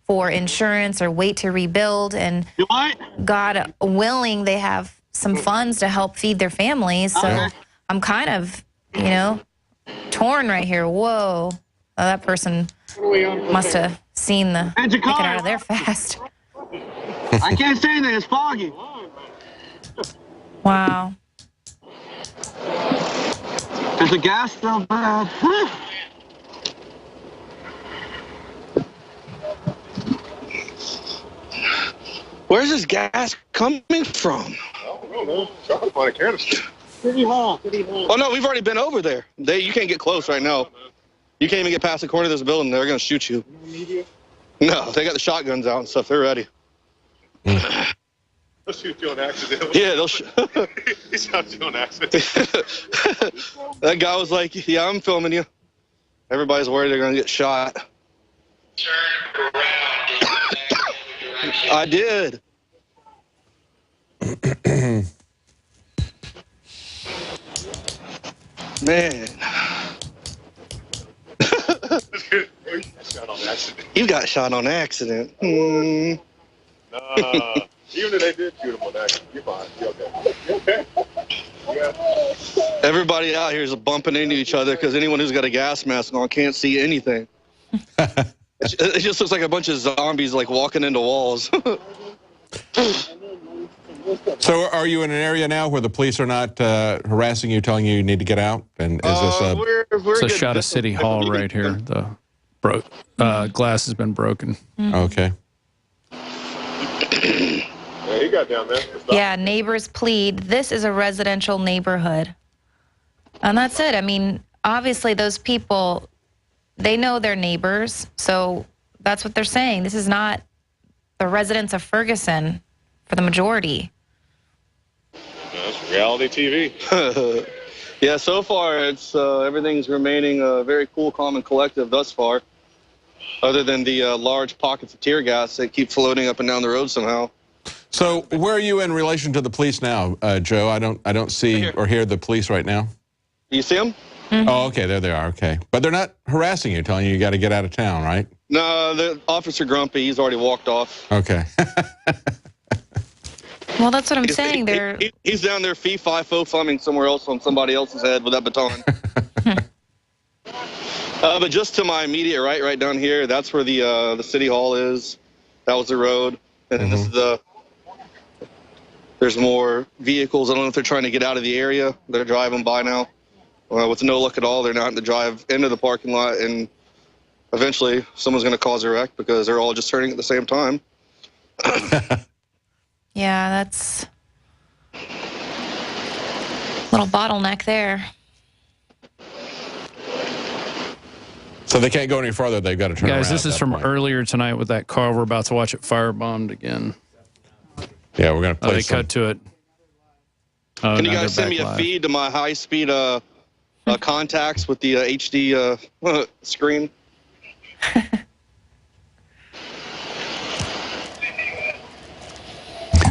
for insurance or wait to rebuild. And God willing, they have some funds to help feed their families. So I'm kind of, you know, torn right here. Whoa. Oh, that person must have seen the get out of there fast. I can't say that. It's foggy. Wow. Is the gas still bad? Where's this gas coming from? I don't know. Trying to find a canister. City Hall. Oh, no, we've already been over there. You can't get close right now. You can't even get past the corner of this building. They're going to shoot you. No, they got the shotguns out and stuff. They're ready. They'll shoot you on accident. Yeah, they'll shoot. He shot you on accident. That guy was like, yeah, I'm filming you. Everybody's worried they're going to get shot. Turn around. I did. Man. Shot on accident. You got shot on accident. Even if they did shoot him on accident, you're fine. You're okay. You okay? Yeah. Everybody out here is bumping into each other because anyone who's got a gas mask on can't see anything. It just looks like a bunch of zombies like walking into walls. So are you in an area now where the police are not harassing you, telling you need to get out? And is this a... It's a shot of City Hall right here. The glass has been broken. Okay. Yeah, he got down there. Yeah, neighbors plead. This is a residential neighborhood. And that's it. I mean, obviously those people, they know their neighbors. So that's what they're saying. This is not the residents of Ferguson for the majority. That's reality TV. Yeah, so far it's everything's remaining very cool, calm, and collective thus far, other than the large pockets of tear gas that keep floating up and down the road somehow. So where are you in relation to the police now, Joe? I don't see or hear the police right now. You see them? Oh, okay, there they are. Okay, but they're not harassing you, telling you got to get out of town, right? No, the officer Grumpy, he's already walked off. Okay. Well, that's what I'm saying. He's down there fee-fi-fo-fumming somewhere else on somebody else's head with that baton. But just to my immediate right down here, that's where the city hall is. That was the road, and then this is the. There's more vehicles. I don't know if they're trying to get out of the area. They're driving by now. With no luck at all, they're not to drive into the parking lot, and eventually someone's going to cause a wreck because they're all just turning at the same time. Yeah, that's a little bottleneck there. So they can't go any farther. They've got to turn around. Guys, this is from earlier tonight with that car. We're about to watch it firebombed again. Yeah, we're going to play they cut to it. Can you guys send me a feed to my high-speed contacts with the HD screen?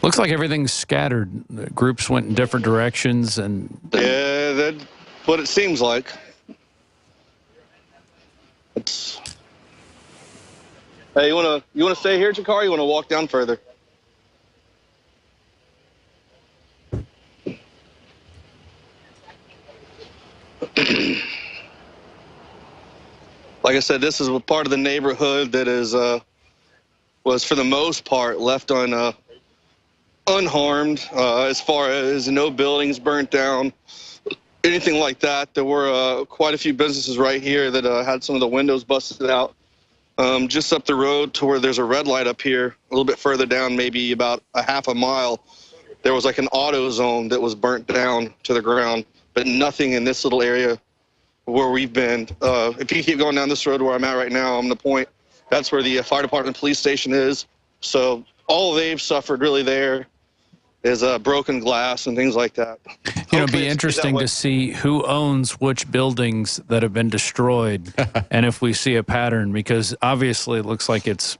Looks like everything's scattered. The groups went in different directions, and yeah, that's what it seems like. Hey, you wanna stay here, Jakar? You wanna walk down further? Like I said, this is a part of the neighborhood that is was for the most part left unharmed, as far as no buildings burnt down, anything like that. There were quite a few businesses right here that had some of the windows busted out. Just up the road to where there's a red light up here, a little bit further down, maybe about a half a mile, there was like an auto zone that was burnt down to the ground, but nothing in this little area where we've been. If you keep going down this road where I'm at right now, I'm the point, that's where the fire department police station is. So all they've suffered really there is broken glass and things like that. You know, it'd be interesting to see who owns which buildings that have been destroyed and if we see a pattern, because obviously it looks like it's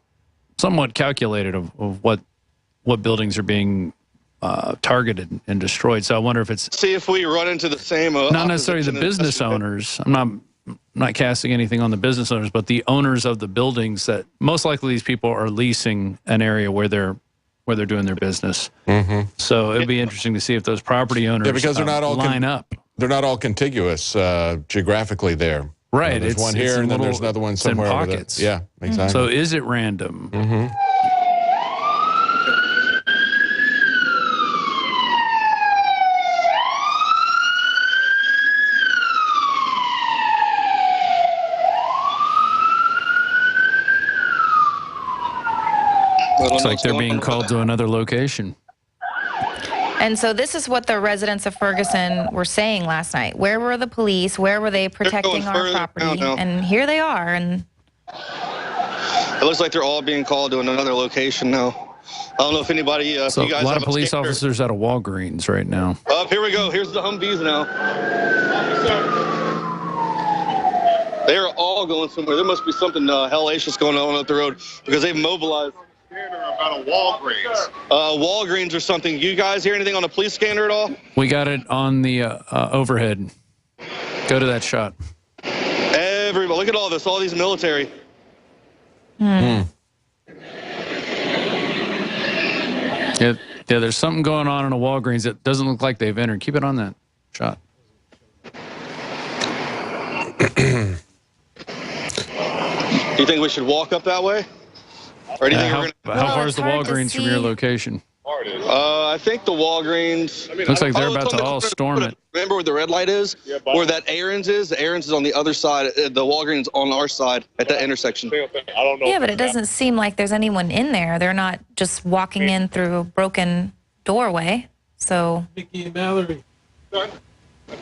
somewhat calculated of what buildings are being targeted and destroyed. So I wonder if it's... See if we run into the same... not necessarily the business owners. I'm not not casting anything on the business owners, but the owners of the buildings that most likely these people are leasing an area where they're doing their business. So it'd be interesting to see if those property owners because they're not all line up. They're not all contiguous geographically there. Right. There's one here, and then there's another one somewhere over there. Pockets. Yeah, exactly. So is it random? Looks like they're being called to another location. And so this is what the residents of Ferguson were saying last night. Where were the police? Where were they protecting our property? And here they are. And it looks like they're all being called to another location now. I don't know if anybody, so you guys a lot have of police officers out of Walgreens right now. Here we go. Here's the Humvees now. They are all going somewhere. There must be something hellacious going on up the road because they've mobilized. About a Walgreens. Walgreens or something. You guys hear anything on the police scanner at all? We got it on the overhead. Go to that shot. Everybody, look at all this. All these military. Yeah, there's something going on in a Walgreens that doesn't look like they've entered. Keep it on that shot. Do you think we should walk up that way? Or do you think how far is the Walgreens from your location? I think the Walgreens. Looks like they're about to all storm it. Remember where the red light is? Where that Aaron's is? The Aaron's is on the other side. The Walgreens on our side at that intersection. I don't know. yeah, but it doesn't seem like there's anyone in there. They're not just walking in through a broken doorway. So. Mickey and Mallory. I'm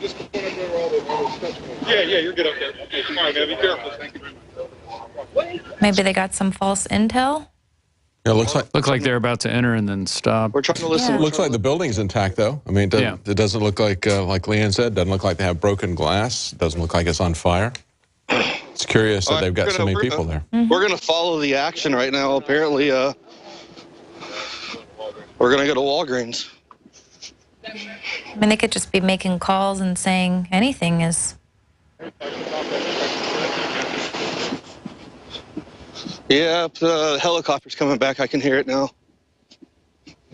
just going to where all the stuff. Yeah, you're good up there. Okay, come on, man. Be careful. Thank you very much. Maybe they got some false intel. Yeah, looks like they're about to enter and then stop. We're trying to listen. Yeah. Looks like the building's intact, though. I mean, it doesn't look like Leanne said, doesn't look like they have broken glass. Doesn't look like it's on fire. It's curious that they've got so many people there. We're going to follow the action right now. Apparently, we're going to go to Walgreens. I mean, they could just be making calls and saying anything is. Yeah, the helicopter's coming back. I can hear it now.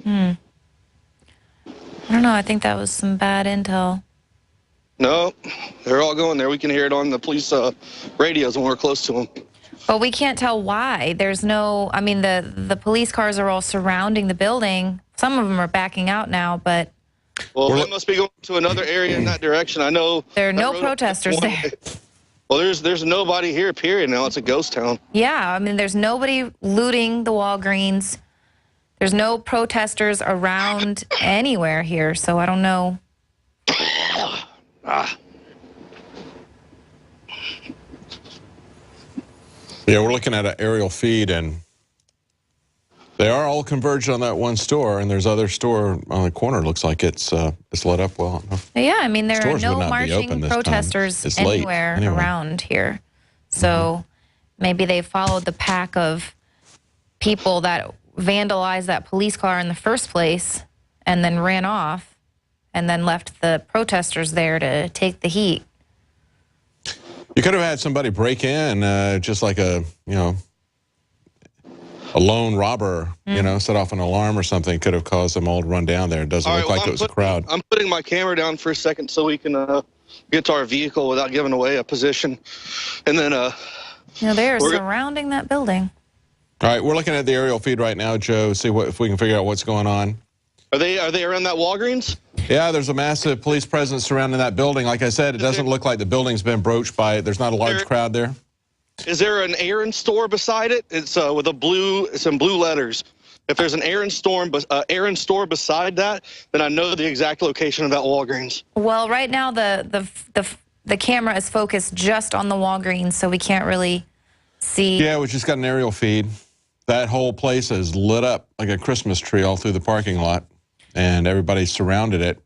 I don't know. I think that was some bad intel. No, they're all going there. We can hear it on the police radios when we're close to them. But we can't tell why. There's no, I mean, the police cars are all surrounding the building. Some of them are backing out now, but. Well, they must be going to another area in that direction. I know. There are no protesters there. Well, there's nobody here, period, now. It's a ghost town. Yeah, I mean, there's nobody looting the Walgreens. There's no protesters around anywhere here, so I don't know. Yeah, we're looking at an aerial feed, and they are all converged on that one store, and there's other store on the corner. Looks like it's lit up well. Yeah, I mean, there are Stores would no not be open marching this protesters It's late. anywhere Anyway. around here. So maybe they followed the pack of people that vandalized that police car in the first place and then ran off and then left the protesters there to take the heat. You could have had somebody break in, just like a lone robber, set off an alarm or something, could have caused them all to run down there. It doesn't look like it was a crowd. I'm putting my camera down for a second so we can get to our vehicle without giving away a position. And then They are surrounding that building. All right, we're looking at the aerial feed right now, Joe, see if we can figure out what's going on. Are they around that Walgreens? Yeah, there's a massive police presence surrounding that building. Like I said, it doesn't look like the building's been broached by it. There's not a large crowd there. Is there an Aaron store beside it? It's with it's in blue letters. If there's an Aaron store beside that, then I know the exact location of that Walgreens. Well, right now the camera is focused just on the Walgreens, so we can't really see. Yeah, we just got an aerial feed. That whole place is lit up like a Christmas tree all through the parking lot, and everybody surrounded it.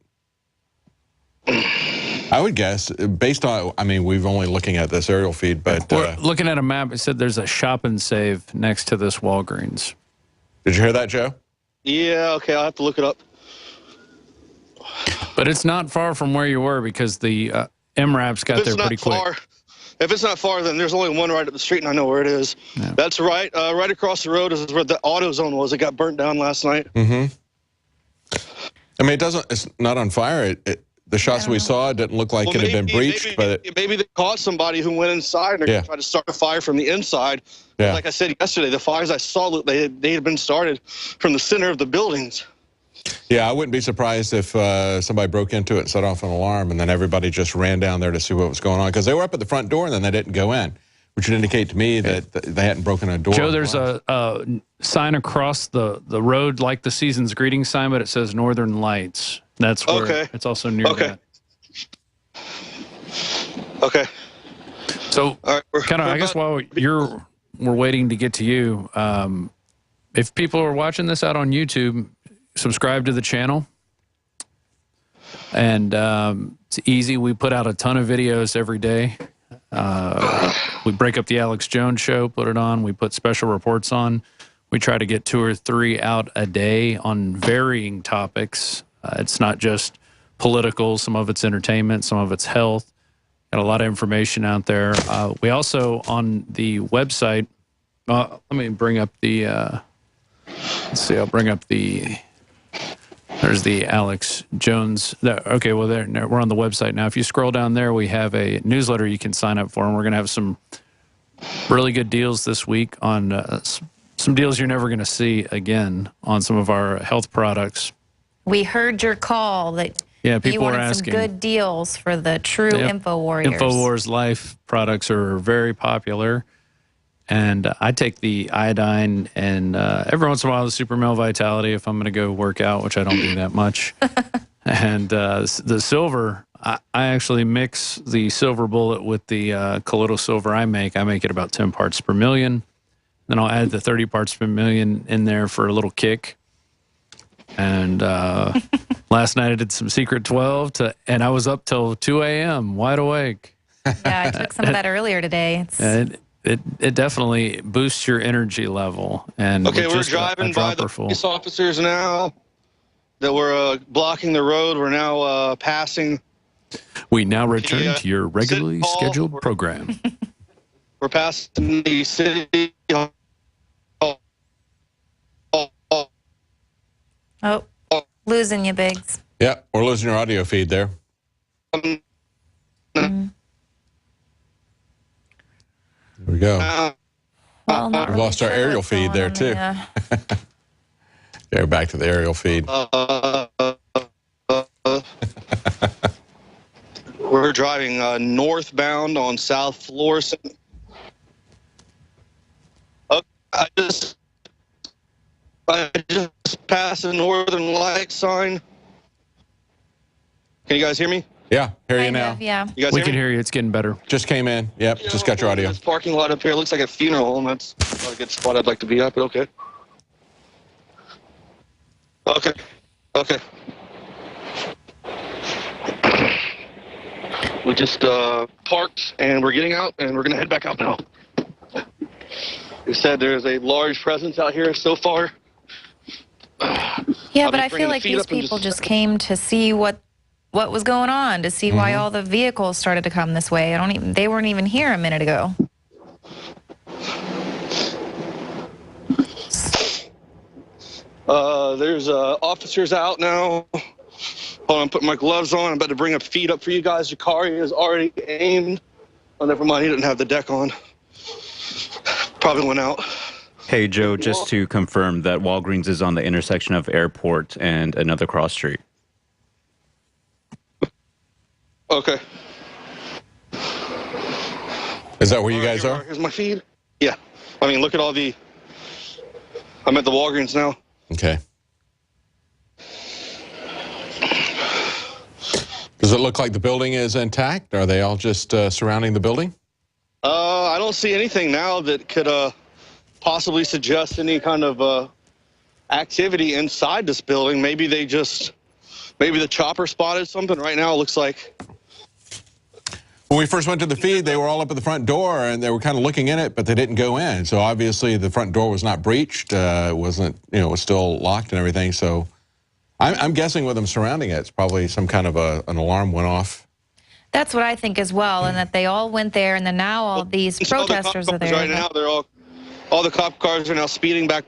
I would guess, based on, we've only looking at this aerial feed, but... We're looking at a map. It said there's a shop and save next to this Walgreens. Did you hear that, Joe? Yeah, okay, I'll have to look it up. But it's not far from where you were because the MRAPs got there pretty quick. If it's not far, then there's only one right up the street, and I know where it is. Yeah. That's right. Right across the road is where the AutoZone was. It got burnt down last night. Mm-hmm. I mean, it's not on fire. The shots we saw didn't look like it had been breached. Maybe they caught somebody who went inside and they're going to try to start a fire from the inside. Yeah. Like I said yesterday, the fires I saw, they had been started from the center of the buildings. Yeah, I wouldn't be surprised if somebody broke into it and set off an alarm, and then everybody just ran down there to see what was going on, because they were up at the front door and then they didn't go in, which would indicate to me that they hadn't broken a door. Joe, there's a sign across the road, like the season's greeting sign, but it says Northern Lights. That's where it's also near that. Okay. So, kind of, I guess while we're waiting to get to you, if people are watching this out on YouTube, subscribe to the channel. And it's easy. We put out a ton of videos every day. We break up the Alex Jones Show, put it on. We put special reports on. We try to get 2 or 3 out a day on varying topics. It's not just political. Some of it's entertainment. Some of it's health. Got a lot of information out there. We also, on the website, let me bring up the, let's see, I'll bring up the, there's the Alex Jones. Okay, well, we're on the website now. If you scroll down there, we have a newsletter you can sign up for, and we're going to have some really good deals this week on some deals you're never going to see again on some of our health products. We heard your call that people you wanted were asking some good deals for the true InfoWarriors. InfoWars Life products are very popular. And I take the iodine and every once in a while the Super Male Vitality if I'm going to go work out, which I don't do that much. And the silver, I actually mix the silver bullet with the colloidal silver I make. I make it about 10 parts per million. Then I'll add the 30 parts per million in there for a little kick. And last night I did some Secret 12, and I was up till 2 a.m., wide awake. Yeah, I took some of that earlier today. It definitely boosts your energy level. And we're driving by the police officers now that were blocking the road. We're now passing. We now return to your regularly scheduled program. We're passing the city. Oh, losing you, Biggs. Yeah, we're losing your audio feed there. There we go. Well, we've lost our aerial feed there, too. Yeah, we're back to the aerial feed. We're driving northbound on South Florissant. I just passed the Northern Light sign. Can you guys hear me? Yeah, hear you now. Yeah. You guys we can hear you. It's getting better. Just came in. Yep, just got your audio. This parking lot up here looks like a funeral home. That's not a good spot I'd like to be at, but okay. Okay. We just parked, and we're getting out, and we're going to head back out now. They said there's a large presence out here so far. Yeah, but I feel like these people just came to see what was going on, to see why all the vehicles started to come this way. They weren't even here a minute ago. There's officers out now. Hold on, put my gloves on. I'm about to bring a feed up for you guys. Jakari is already aimed. Oh, never mind. He didn't have the deck on. Probably went out. Hey, Joe, just to confirm that Walgreens is on the intersection of Airport and another cross street. Okay. Is that where you guys are? Here's my feed. Yeah. I mean, look at all the... I'm at the Walgreens now. Okay. Does it look like the building is intact? Are they all just surrounding the building? I don't see anything now that could possibly suggest any kind of activity inside this building. Maybe maybe the chopper spotted something. Right now it looks like... When we first went to the feed, they were all up at the front door, and they were kind of looking in it, but they didn't go in. So obviously the front door was not breached. It wasn't, it was still locked and everything. So I'm guessing with them surrounding it, it's probably some kind of an alarm went off. That's what I think as well, and that they all went there, and then now all these All the cop protesters are cars there. right now, they're all the cop cars are now speeding back